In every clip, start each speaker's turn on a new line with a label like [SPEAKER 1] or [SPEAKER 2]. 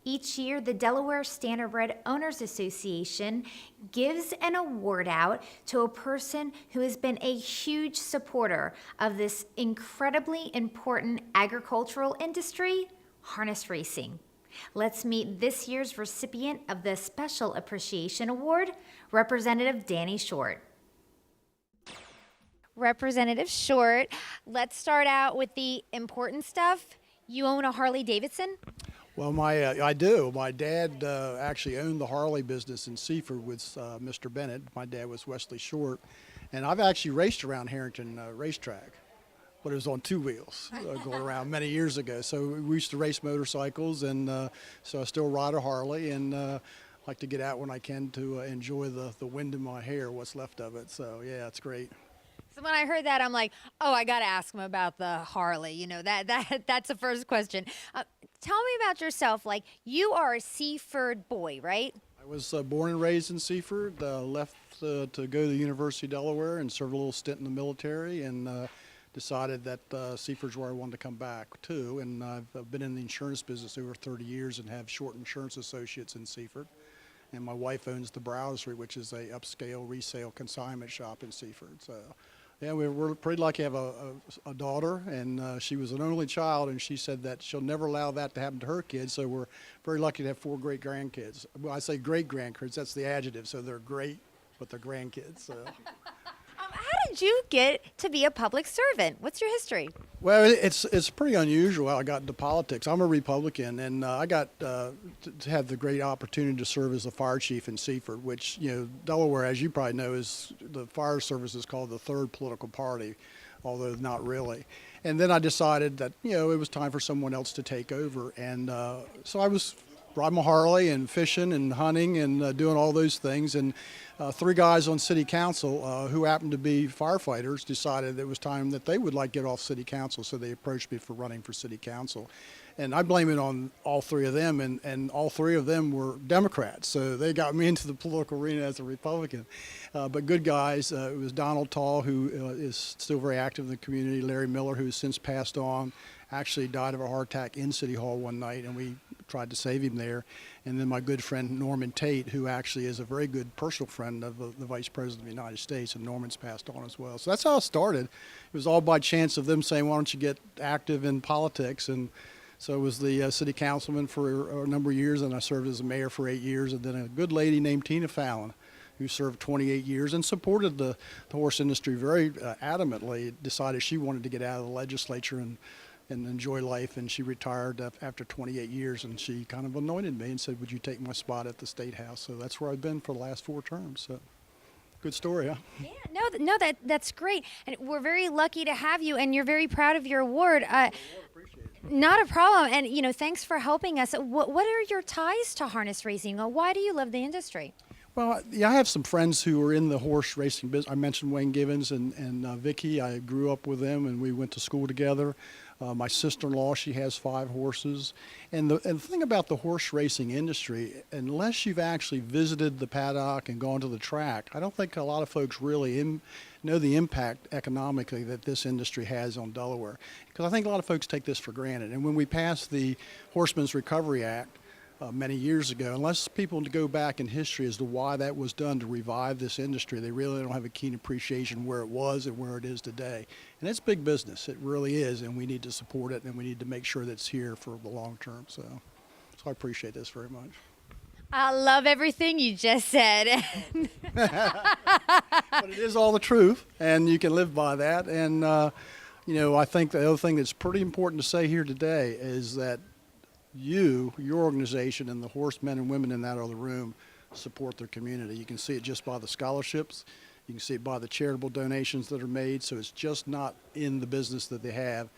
[SPEAKER 1] Each year, the Delaware Standardbred Owners Association gives an award out to a person who has been a huge supporter of this incredibly important agricultural industry, harness racing. Let's meet this year's recipient of the Special Appreciation Award, Representative Danny Short. Representative Short, let's start out with the important stuff. You own a Harley Davidson?
[SPEAKER 2] Well, I do. My dad actually owned the Harley business in Seaford with Mr. Bennett. My dad was Wesley Short, and I've actually raced around Harrington Racetrack, but it was on two wheels going around many years ago. So we used to race motorcycles, and so I still ride a Harley, and like to get out when I can to enjoy the wind in my hair, what's left of it. So yeah, it's great.
[SPEAKER 1] So when I heard that, I'm like, oh, I got to ask him about the Harley. You know, that's the first question. Tell me about yourself. Like, you are a Seaford boy, right?
[SPEAKER 2] I was born and raised in Seaford, left to go to the University of Delaware and served a little stint in the military, and decided that Seaford's where I wanted to come back to. And I've been in the insurance business over 30 years and have Short Insurance Associates in Seaford. And my wife owns the Browsery, which is a upscale resale consignment shop in Seaford. So yeah, we're pretty lucky to have a daughter, and she was an only child, and she said that she'll never allow that to happen to her kids, so we're very lucky to have 4 great grandkids. Well, I say great grandkids, that's the adjective, so they're great, but they're grandkids. So.
[SPEAKER 1] How did you get to be a public servant? What's your history?
[SPEAKER 2] Well, it's pretty unusual how I got into politics. I'm a Republican, and I got to have the great opportunity to serve as the fire chief in Seaford, which, you know, Delaware, as you probably know, is the fire service is called the third political party, although not really. And then I decided that, you know, it was time for someone else to take over, and so I was riding my Harley and fishing and hunting and doing all those things. And 3 guys on city council who happened to be firefighters decided it was time that they would like get off city council, so they approached me for running for city council. And I blame it on all 3 of them, and all 3 of them were Democrats, so they got me into the political arena as a Republican. But good guys. It was Donald Tall, who is still very active in the community, Larry Miller, who has since passed on, actually died of a heart attack in City Hall one night, and we tried to save him there. And then my good friend Norman Tate, who actually is a very good personal friend of the Vice President of the United States, and Norman's passed on as well. So that's how it started. It was all by chance of them saying, why don't you get active in politics? And so I was the city councilman for a number of years, and I served as a mayor for 8 years, and then a good lady named Tina Fallon, who served 28 years and supported the horse industry very adamantly, decided she wanted to get out of the legislature and enjoy life, and she retired after 28 years, and she kind of anointed me and said, would you take my spot at the State House? So that's where I've been for the last 4 terms. So good story, huh?
[SPEAKER 1] Yeah, that's great, and we're very lucky to have you, and you're very proud of your award.
[SPEAKER 2] Appreciate it.
[SPEAKER 1] Not a problem, and you know, thanks for helping us. What are your ties to harness racing? Why do you love the industry?
[SPEAKER 2] Well, yeah, I have some friends who are in the horse racing business. I mentioned Wayne Givens and Vicky. I grew up with them, and we went to school together. My sister-in-law, she has 5 horses. And the thing about the horse racing industry, unless you've actually visited the paddock and gone to the track, I don't think a lot of folks really know the impact economically that this industry has on Delaware. Because I think a lot of folks take this for granted. And when we passed the Horsemen's Recovery Act, many years ago, unless people go back in history as to why that was done to revive this industry, they really don't have a keen appreciation where it was and where it is today. And it's big business, it really is, and we need to support it, and we need to make sure that it's here for the long term. So I appreciate this very much.
[SPEAKER 1] I love everything you just said.
[SPEAKER 2] But it is all the truth, and you can live by that. And you know, I think the other thing that's pretty important to say here today is that your organization, and the horsemen and women in that other room support their community. You can see it just by the scholarships. You can see it by the charitable donations that are made. So it's just not in the business that they have.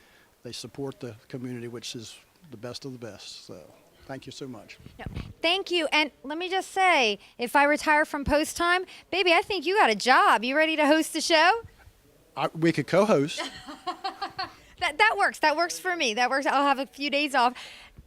[SPEAKER 2] They support the community, which is the best of the best. So thank you so much.
[SPEAKER 1] No, thank you. And let me just say, if I retire from post time, baby, I think you got a job. You ready to host the show?
[SPEAKER 2] We could co-host.
[SPEAKER 1] That works. That works for me. That works. I'll have a few days off.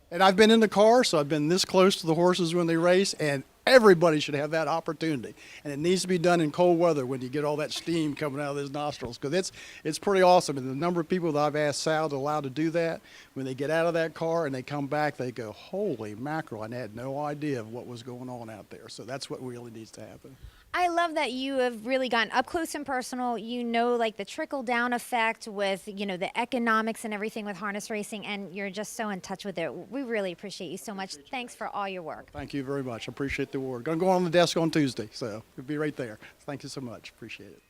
[SPEAKER 2] And I've been in the car, so I've been this close to the horses when they race, and Everybody should have that opportunity, and it needs to be done in cold weather when you get all that steam coming out of those nostrils, because it's pretty awesome. And the number of people that I've asked Sal to allow to do that, when they get out of that car and they come back, they go, "Holy mackerel! I had no idea of what was going on out there." So that's what really needs to happen.
[SPEAKER 1] I love that you have really gotten up close and personal. You know, like the trickle down effect with, you know, the economics and everything with harness racing, and you're just so in touch with it. We really appreciate you so much. Thanks for all your work.
[SPEAKER 2] Thank you very much. I appreciate the award. Going to go on the desk on Tuesday, so it'll be right there. Thank you so much. Appreciate it.